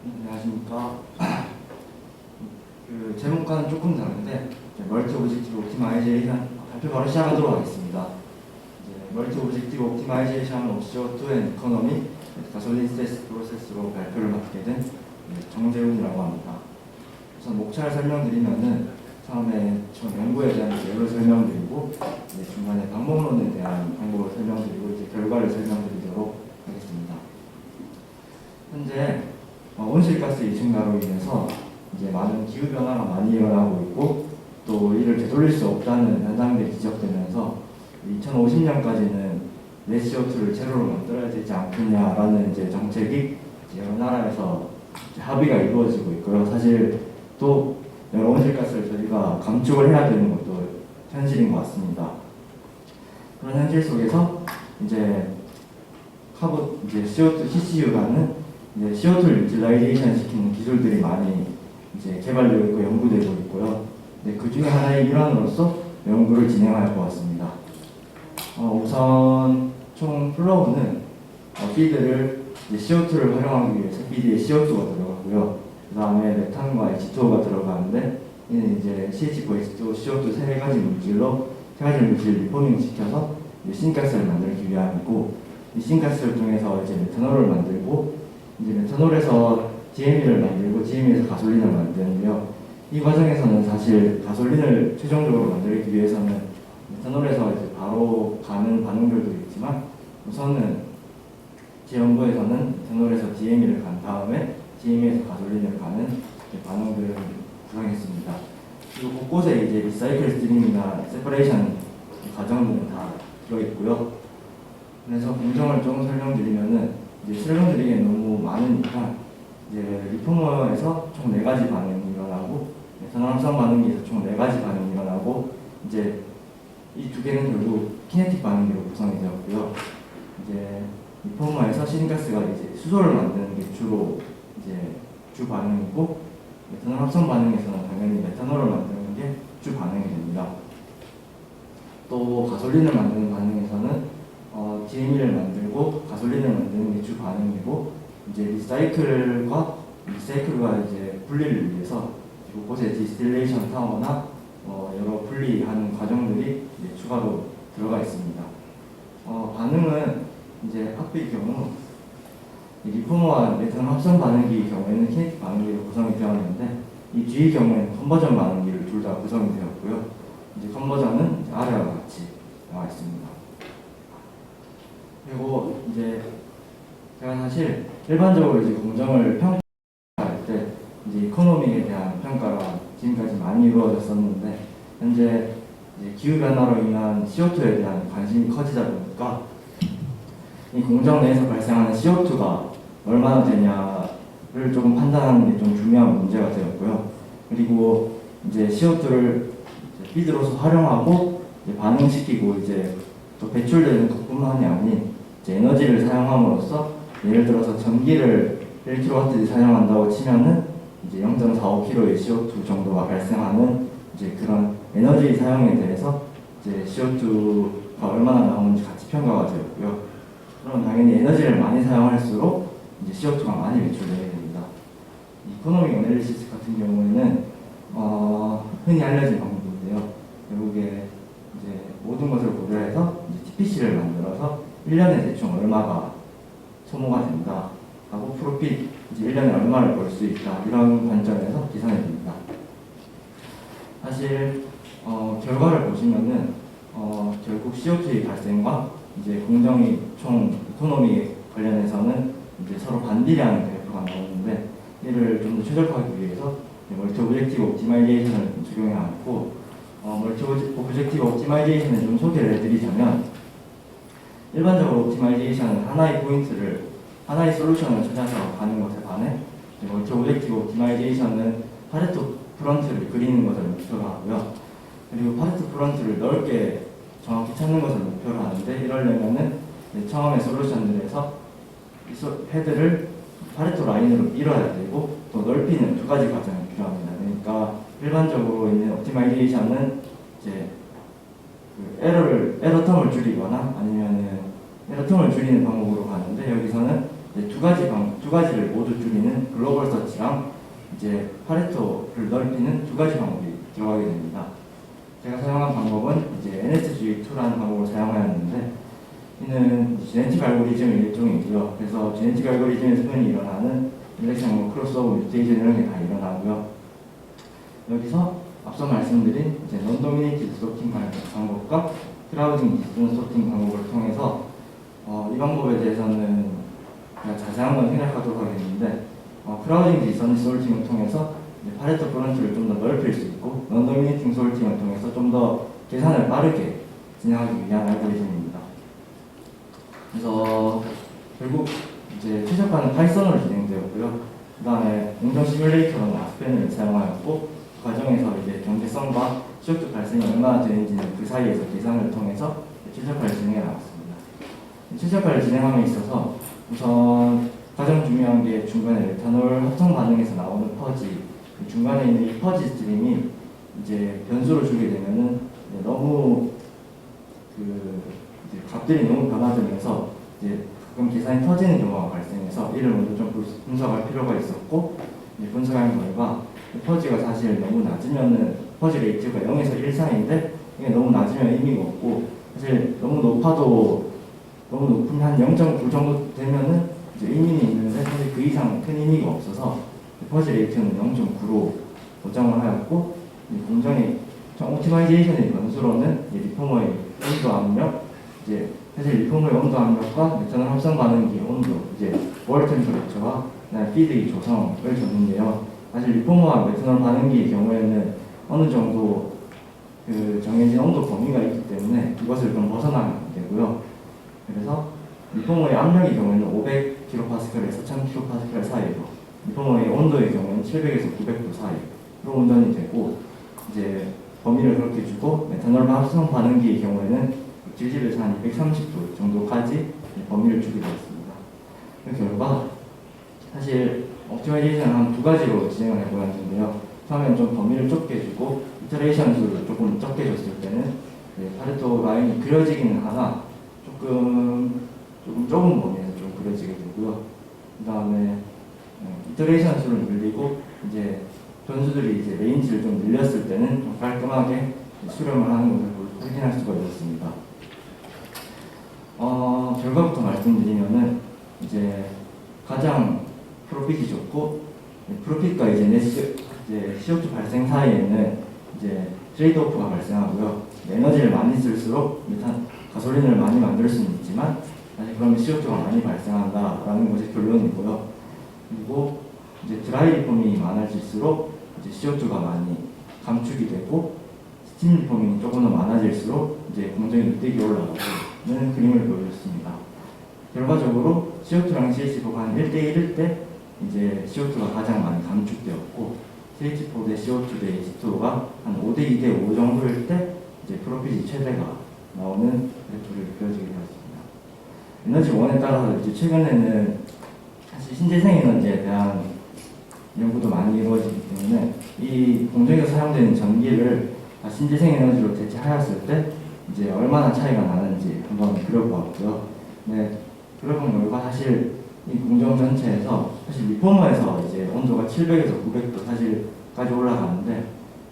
안녕하십니까. 제목과는 조금 다른데 멀티 오브젝티브 옵티마이제이션 발표 바로 시작하도록 하겠습니다. 멀티 오브젝티브 옵티마이제이션 오브 CO2 앤 이코노미 가솔린 스테이스 프로세스로 발표를 맡게 된 정재훈이라고 합니다. 우선 목차를 설명드리면은 처음에 연구에 대한 예를 설명드리고 중간에 방법론에 대한 방법을 설명드리고 결과를 설명드리도록 하겠습니다. 현재 온실가스 이중가로 인해서 많은 기후 변화가 많이 일어나고 있고 또 이를 되돌릴 수 없다는 현상들이 지적되면서 2050년까지는 넷 CO2를 제로로 만들어야 되지 않겠냐라는 정책이 여러 나라에서 합의가 이루어지고 있고요. 사실 또 여러 온실가스를 저희가 감축을 해야 되는 것도 현실인 것 같습니다. 그런 현실 속에서 CO2 CCU라는 CO2를 유틸라이제이션 시키는 기술들이 많이 개발되고 있고 연구되고 있고요. 그 중에 하나의 일환으로서 연구를 진행할 것 같습니다. 우선 총 플로우는 피드를 CO2를 활용하기 위해서 피드에 CO2가 들어가고요. 그 다음에 메탄과 H2O가 들어가는데 이는 CH4, H2O, CO2 세 가지 물질을 리포밍 시켜서 신가스를 만들기 위함이고, 이 신가스를 통해서 메탄올을 만들고 메탄올에서 DME를 만들고 DME에서 가솔린을 만드는데요. 이 과정에서는 사실 가솔린을 최종적으로 만들기 위해서는 메탄올에서 바로 가는 반응들도 있지만 우선은 제 연구에서는 메탄올에서 DME를 간 다음에 DME에서 가솔린을 가는 반응들을 구성했습니다. 그리고 곳곳에 리사이클 스트림이나 세퍼레이션 과정들은 다 들어있고요. 그래서 공정을 좀 설명드리면은 설명드리기엔 너무 많으니까 리포머에서 총 4가지 반응이 일어나고 메탄올 합성 반응에서 총 4가지 반응이 일어나고 이 두 개는 결국 키네틱 반응기로 구성이 되었고요. 리포머에서 신가스가 수소를 만드는 게 주 반응이고 메탄올 합성 반응에서는 당연히 메탄올을 만드는 게 주 반응이 됩니다. 또 가솔린을 만드는 반응에서는 DME를 만들고 가솔린을 만드는 게 주 반응이고 리사이클과 분리를 위해서 곳곳에 디스틸레이션 타워나 여러 분리하는 과정들이 추가로 들어가 있습니다. 반응은 앞의 경우 리포머와 메탄올 합성 반응기의 경우에는 키네틱 반응기로 구성이 되었는데 이 뒤의 경우에는 컨버전 반응기를 둘 다 구성이 되었고요. 컨버전은 아래와 같이 나와 있습니다. 그리고 제가 사실 일반적으로 공정을 평가할 때 이코노미에 대한 평가가 지금까지 많이 이루어졌었는데 현재 기후 변화로 인한 CO2에 대한 관심이 커지다 보니까 이 공정 내에서 발생하는 CO2가 얼마나 되냐를 조금 판단하는 게 좀 중요한 문제가 되었고요. 그리고 CO2를 피드로서 활용하고 반응시키고 또 배출되는 것뿐만이 아닌 에너지를 사용함으로써 예를 들어서 전기를 1kW 사용한다고 치면은 0.45kg의 CO2 정도가 발생하는 그런 에너지 사용에 대해서 CO2가 얼마나 나오는지 같이 평가가 되었고요. 그럼 당연히 에너지를 많이 사용할수록 CO2가 많이 배출되게 됩니다. 이코노믹 애널리시스 같은 경우에는 흔히 알려진 방법인데요. 결국에 모든 것을 고려해서 TPC를 만들어서 1년에 대충 얼마가 소모가 된다 하고 프로핏 1년에 얼마를 벌 수 있다 이런 관점에서 계산해 줍니다. 사실 결과를 보시면은 결국 CO2의 발생과 공정이 총 이코노미 관련해서는 서로 반비례하는 그래프가 나오는데 이를 좀 더 최적화하기 위해서 멀티 오브젝티브 옵티마이제이션을 적용해 왔고 멀티 오브젝티브 옵티마이제이션을 좀 소개를 해드리자면 일반적으로 옵티마이제이션은 하나의 솔루션을 찾아서 가는 것에 반해 멀티 오브젝티브 옵티마이제이션은 파레토 프런트를 그리는 것을 목표로 하고요. 그리고 파레토 프런트를 넓게 정확히 찾는 것을 목표로 하는데 이러려면은 처음에 솔루션들에서 헤드를 파레토 라인으로 밀어야 되고 또 넓히는 2가지 과정이 필요합니다. 그러니까 일반적으로 있는 옵티마이제이션은 에러 텀을 줄이거나 아니면은 에러 텀을 줄이는 방법으로 가는데 여기서는 이제 두 가지를 모두 줄이는 글로벌 서치랑 이제 파레토를 넓히는 두 가지 방법이 들어가게 됩니다. 제가 사용한 방법은 이제 NSG2라는 방법을 사용하였는데, 이는 제네틱 알고리즘의 일종이고요. 그래서 제네틱 알고리즘에서 흔히 일어나는 일렉션 크로스오버 뮤테이션 이런 게 다 일어나고요. 여기서 앞서 말씀드린 이제 non-dominated sorting 방법과 크라우딩 디스턴스 소팅 방법을 통해서 이 방법에 대해서는 그냥 자세한 건 생략하도록 하겠는데, 크라우딩 디스턴스 소팅을 통해서 파레토 프론트를 좀 더 넓힐 수 있고, non-dominating sorting을 통해서 좀 더 계산을 빠르게 진행하기 위한 알고리즘입니다. 그래서 결국 이제 최적화는 파이썬으로 진행되었고요. 그 다음에 공정 시뮬레이터로는 아스펜을 사용하였고, 과정에서 이제 경제성과 시역적 발생이 얼마나 되는지는 그 사이에서 계산을 통해서 최적화를 진행해 나갔습니다. 최적화를 진행함에 있어서 우선 가장 중요한 게 중간에 메탄올 합성 반응에서 나오는 퍼지, 중간에 있는 이 퍼지 스트림이 이제 변수로 주게 되면은 너무 이제 값들이 너무 변화되면서 이제 가끔 계산이 터지는 경우가 발생해서 이를 먼저 좀 분석할 필요가 있었고, 분석한 결과 퍼지가 사실 너무 낮으면은 퍼지 레이트가 0에서 1 사이인데 이게 너무 낮으면 의미가 없고, 사실 너무 높아도 너무 높은 한 0.9 정도 되면은 이제 의미는 있는데 사실 그 이상 큰 의미가 없어서 퍼지 레이트는 0.9로 고정을 하였고, 공정의 옵티마이제이션의 변수로는 리포머의 온도 압력, 이제 사실 리포머의 온도 압력과 메탄올 합성 반응기의 온도, 이제 월 템퍼레처와 피드의 조성을 줬는데요. 사실 리포머와 메탄올 반응기의 경우에는 어느 정도 정해진 온도 범위가 있기 때문에 그것을 좀 벗어나면 되고요. 그래서 리포머의 압력의 경우에는 500kPa에서 1000kPa 사이로, 리포머의 온도의 경우에는 700에서 900도 사이로 운전이 되고, 이제 범위를 그렇게 주고, 메탄올 합성 반응기의 경우에는 질질에서 한 230도 정도까지 범위를 주게 되었습니다. 그 결과 사실 옵티마이제이션은 한 두 가지로 진행을 해보았는데요. 처음에는 좀 범위를 좁게 주고 이터레이션 수를 조금 적게 줬을 때는 파레토 라인이 그려지기는 하나 조금 좁은 범위에서 좀 그려지게 되고요. 그 다음에 이터레이션 수를 늘리고 이제 변수들이 이제 레인지를 좀 늘렸을 때는 좀 깔끔하게 수렴을 하는 것을 확인할 수가 있었습니다. 결과부터 말씀드리면은 이제 가장 프로핏이 좋고, 프로핏과 이제 CO2 발생 사이에는 이제 트레이드오프가 발생하고요. 에너지를 많이 쓸수록 가솔린을 많이 만들 수는 있지만 사실 그러면 CO2가 많이 발생한다라는 것이 결론이고요. 그리고 이제 드라이 리폼이 많아질수록 이제 CO2가 많이 감축이 되고, 스팀 리폼이 조금 더 많아질수록 이제 공정이 늑대기 올라가는 그림을 보여줬습니다. 결과적으로 CO2랑 CH4가 한 1대1일 때 이제 CO2가 가장 많이 감축되었고, CH4 대 CO2 대 H2가 한 5대2 대 5 정도일 때 이제 프로핏이 최대가 나오는 그래프를 그려지게 되었습니다. 에너지 원에 따라서 이제 최근에는 사실 신재생 에너지에 대한 연구도 많이 이루어지기 때문에 이 공정에서 사용되는 전기를 신재생 에너지로 대체하였을 때 이제 얼마나 차이가 나는지 한번 그려보았고요. 네, 그려본 결과 사실 이 공정 전체에서 사실 리포머에서 이제 온도가 700에서 900도 사실까지 올라가는데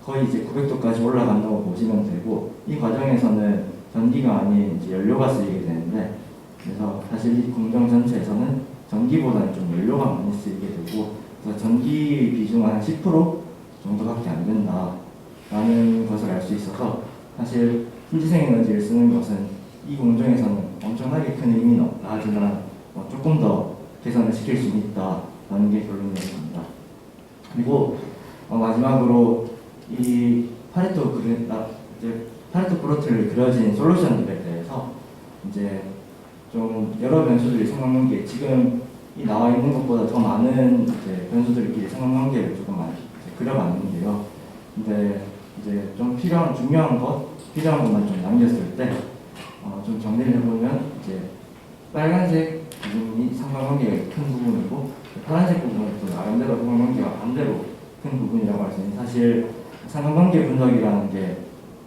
거의 이제 900도까지 올라간다고 보시면 되고, 이 과정에서는 전기가 아닌 이제 연료가 쓰이게 되는데, 그래서 사실 이 공정 전체에서는 전기보다는 좀 연료가 많이 쓰이게 되고, 그래서 전기 비중은 한 10% 정도밖에 안 된다라는 것을 알 수 있어서, 사실 신재생 에너지를 쓰는 것은 이 공정에서는 엄청나게 큰 의미는 없다 하지만 조금 더 개선을 시킬 수 있다라는 게 결론이었습니다. 그리고 마지막으로 이 파레토 프로트를 그려진 솔루션들에 대해서 이제 좀 여러 변수들이 상관관계, 지금 이 나와 있는 것보다 더 많은 이제 변수들끼리 상관관계를 조금 많이 그려봤는데요. 근데 이제 좀 중요한 것만 좀 남겼을 때 좀 정리를 해보면, 이제 빨간색 부분이 상관관계가 큰 부분이고, 파란색 부분은 또 나름대로 상관관계가 반대로 큰 부분이라고 할 수 있는, 사실 상관관계 분석이라는 게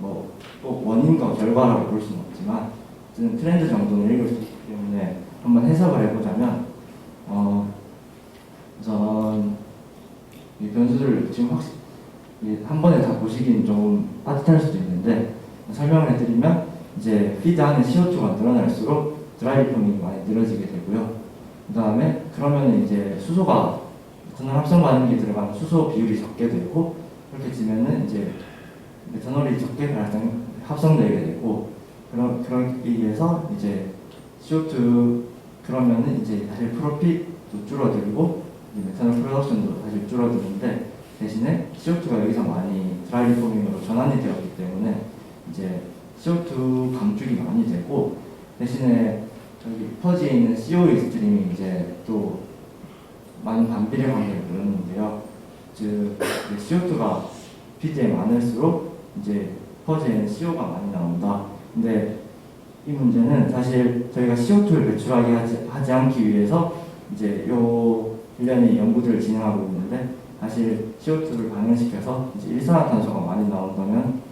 뭐 꼭 원인과 결과라고 볼 수는 없지만 트렌드 정도는 읽을 수 있기 때문에 한번 해석을 해보자면, 우선 이 변수를 지금 확실히 한 번에 다 보시긴 좀 빠듯할 수도 있는데 설명을 해드리면 이제 피드 안에 CO2가 늘어날수록 드라이 리폼이 많이 늘어지게 되고요. 그 다음에 그러면 이제 수소가 메탄올 합성 반응기 들어가는 수소 비율이 적게 되고 그렇게 되면은 이제 메탄올이 적게 합성되게 되고 그러기 위해서 이제 CO2 그러면은 이제 사실 프로핏도 줄어들고 메탄올 프로덕션도 사실 줄어드는데 대신에 CO2가 여기서 많이 드라이 리포밍으로 전환이 되었기 때문에 이제 CO2 감축이 많이 되고 대신에 여기 퍼지에 있는 COE 스트림이 이제 또 많은 반비례 관계를 이루는데요. 즉 CO2가 피드에 많을수록 이제 퍼지에는 CO가 많이 나온다. 근데 이 문제는 사실 저희가 CO2를 배출하게 하지 않기 위해서 이제 요 일련의 연구들을 진행하고 있는데 사실 CO2를 반응시켜서 이제 일산화탄소가 많이 나온다면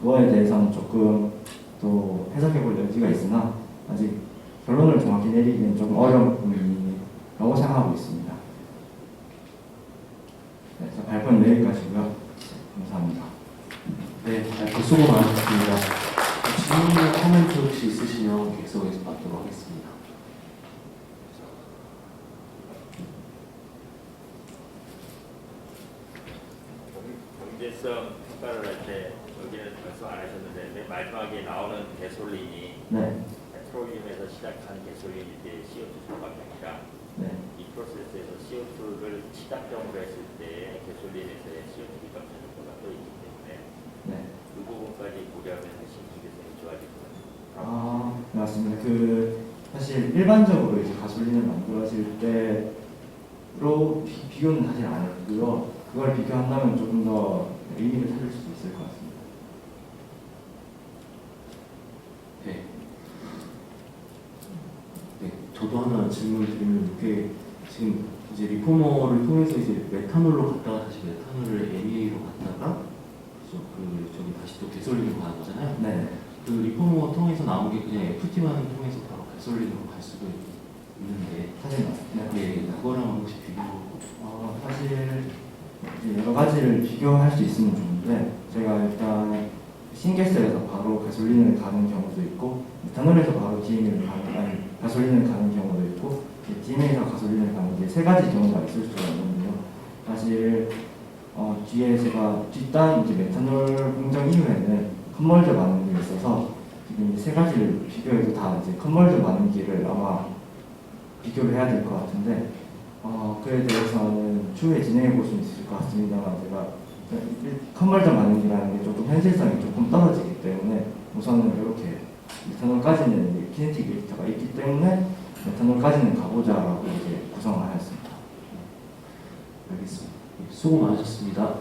그거에 대해서는 조금 또 해석해볼 여지가 있으나 아직 결론을 정확히 내리기는 조금 어려운 부분이라고 생각하고 있습니다. 네, 발표는 여기까지고요. 감사합니다. 네, 발표 수고 많으셨습니다. 질문이나 코멘트 혹시 있으시면 객석에서 받도록 하겠습니다. 경제성 평가를 할 때 여기는 말씀 안 하셨는데 맨 마지막에 나오는 개솔린이 네. 페트롤리움에서 시작한 개솔린일 때 CO2 수밖에 아니라 네. 이 프로세스에서 CO2를 시작점으로 했을 때 개솔린에서의 CO2 값 정도가 또 있기 때문에 네. 그 부분까지 고려하면 훨씬 경제성이 좋아질 것 같아요. 네, 맞습니다. 사실 일반적으로 이제 가솔린을 만들어질 때로 비교는 사실 안 했고요. 그걸 비교한다면 조금 더 의미를 찾을 수도 있을 것 같습니다. 네. 네, 저도 하나 질문을 드리면 이게 지금 이제 리포머를 통해서 이제 메탄올로 갔다가 다시 메탄올을 MEA로 갔다가 저기 다시 또 개솔린으로 가는 거잖아요. 네. 그 리포머 통해서 나온 게 그냥 FT 반응 통해서 바로 개솔린으로 갈 수도 있는데 사실 맞습니다. 예, 그거랑 혹시 비교? 사실 이제 여러 가지를 비교할 수 있으면 좋은데 제가 일단 신개수에서 바로 가솔린을 가는 경우도 있고 메탄올에서 바로 가솔린을 가는 경우도 있고 DMA에서 가솔린을 가는 게 세 가지 경우가 있을 수가 있는데요. 사실 뒤에 제가 뒷단 이제 메탄올 공정 이후에는 컨벌저 반응이 있어서 지금 세 가지를 비교해도 다 이제 컨벌저 반응기를 아마 비교를 해야 될 것 같은데 그에 대해서는 추후에 진행해 볼 수 있을 것 같습니다만 제가 컨벌전 반응이라는 게 조금 현실성이 조금 떨어지기 때문에 우선은 이렇게 메탄올까지는 키네틱 데이터가 있기 때문에 메탄올까지는 가보자라고 이제 구성을 하였습니다. 알겠습니다. 수고 많으셨습니다.